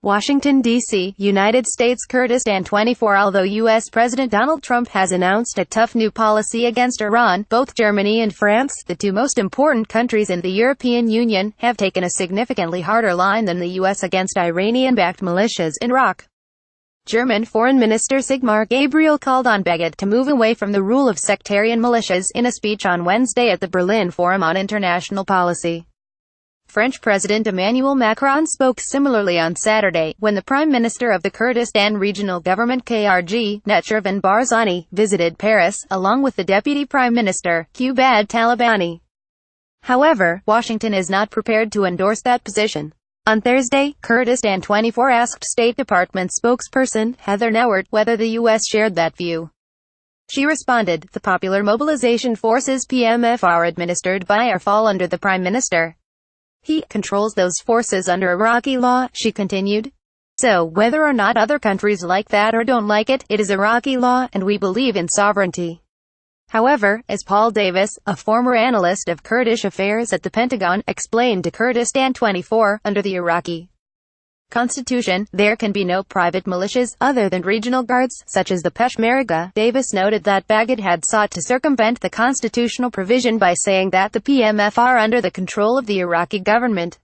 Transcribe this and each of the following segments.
Washington, D.C., United States Kurdistan 24. Although U.S. President Donald Trump has announced a tough new policy against Iran, both Germany and France, the two most important countries in the European Union, have taken a significantly harder line than the U.S. against Iranian-backed militias in Iraq. German Foreign Minister Sigmar Gabriel called on Bagad to move away from the rule of sectarian militias in a speech on Wednesday at the Berlin Forum on International Policy. French President Emmanuel Macron spoke similarly on Saturday, when the Prime Minister of the Kurdistan Regional Government KRG, Netchervan Barzani, visited Paris, along with the Deputy Prime Minister, Bagad Talabani. However, Washington is not prepared to endorse that position. On Thursday, Kurdistan24 asked State Department spokesperson, Heather Nauert, whether the U.S. shared that view. She responded, "The Popular Mobilization Forces (PMF) are administered by or fall under the Prime Minister. He controls those forces under Iraqi law," she continued. "So, whether or not other countries like that or don't like it, it is Iraqi law, and we believe in sovereignty." However, as Paul Davis, a former analyst of Kurdish affairs at the Pentagon, explained to Kurdistan24, under the Iraqi constitution, there can be no private militias, other than regional guards, such as the Peshmerga. Davis noted that Bagad had sought to circumvent the constitutional provision by saying that the PMF are under the control of the Iraqi government.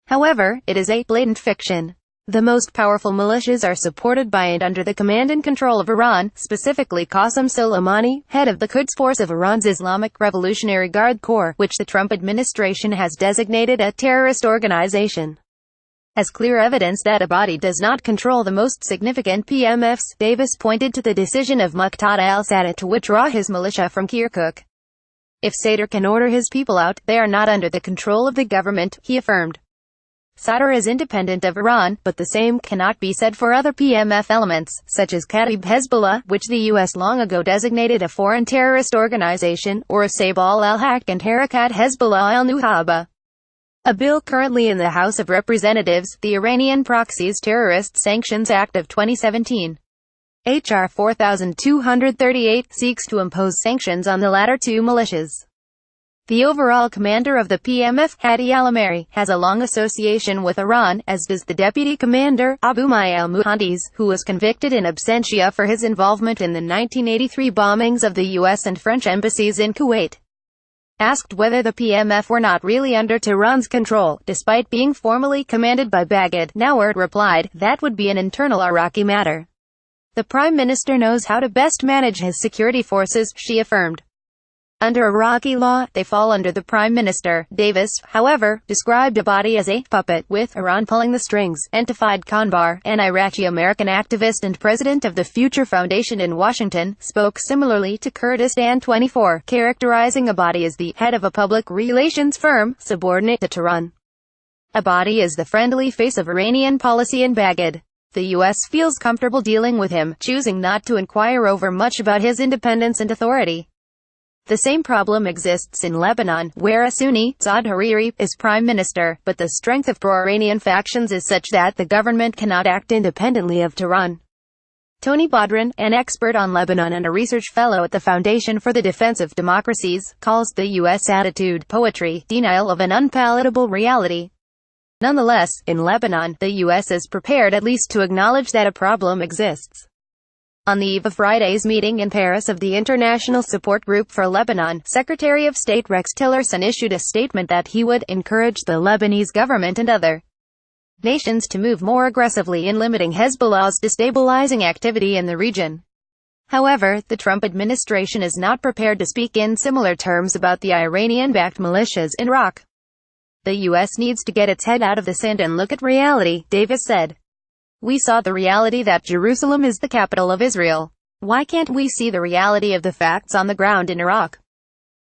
However, it is a blatant fiction. The most powerful militias are supported by and under the command and control of Iran, specifically Qasem Soleimani, head of the Quds Force of Iran's Islamic Revolutionary Guard Corps, which the Trump administration has designated a terrorist organization. As clear evidence that a body does not control the most significant PMFs, Davis pointed to the decision of Muqtada al-Sadr to withdraw his militia from Kirkuk. If Sadr can order his people out, they are not under the control of the government, he affirmed. Sadr is independent of Iran, but the same cannot be said for other PMF elements, such as Kataib Hezbollah, which the U.S. long ago designated a foreign terrorist organization, or Saybal al-Haq and Harakat Hezbollah al-Nuhaba. A bill currently in the House of Representatives, the Iranian Proxies Terrorist Sanctions Act of 2017, H.R. 4238, seeks to impose sanctions on the latter two militias. The overall commander of the PMF, Hadi al-Amiri, has a long association with Iran, as does the deputy commander, Abu Mai al-Muhandis, who was convicted in absentia for his involvement in the 1983 bombings of the U.S. and French embassies in Kuwait. Asked whether the PMF were not really under Tehran's control, despite being formally commanded by Bagad, Nauert replied, "That would be an internal Iraqi matter. The Prime Minister knows how to best manage his security forces," she affirmed. Under Iraqi law, they fall under the Prime Minister. Davis, however, described a body as a puppet, with Iran pulling the strings. Entifad Kanbar, an Iraqi-American activist and president of the Future Foundation in Washington, spoke similarly to Kurdistan24, characterizing a body as the head of a public relations firm, subordinate to Tehran. A body is the friendly face of Iranian policy in Baghdad. The U.S. feels comfortable dealing with him, choosing not to inquire over much about his independence and authority. The same problem exists in Lebanon, where a Sunni, Saad Hariri, is prime minister, but the strength of pro-Iranian factions is such that the government cannot act independently of Tehran. Tony Bodran, an expert on Lebanon and a research fellow at the Foundation for the Defense of Democracies, calls the U.S. attitude poetry, denial of an unpalatable reality. Nonetheless, in Lebanon, the U.S. is prepared at least to acknowledge that a problem exists. On the eve of Friday's meeting in Paris of the International Support Group for Lebanon, Secretary of State Rex Tillerson issued a statement that he would encourage the Lebanese government and other nations to move more aggressively in limiting Hezbollah's destabilizing activity in the region. However, the Trump administration is not prepared to speak in similar terms about the Iranian-backed militias in Iraq. The U.S. needs to get its head out of the sand and look at reality, Davis said. "We saw the reality that Jerusalem is the capital of Israel. Why can't we see the reality of the facts on the ground in Iraq?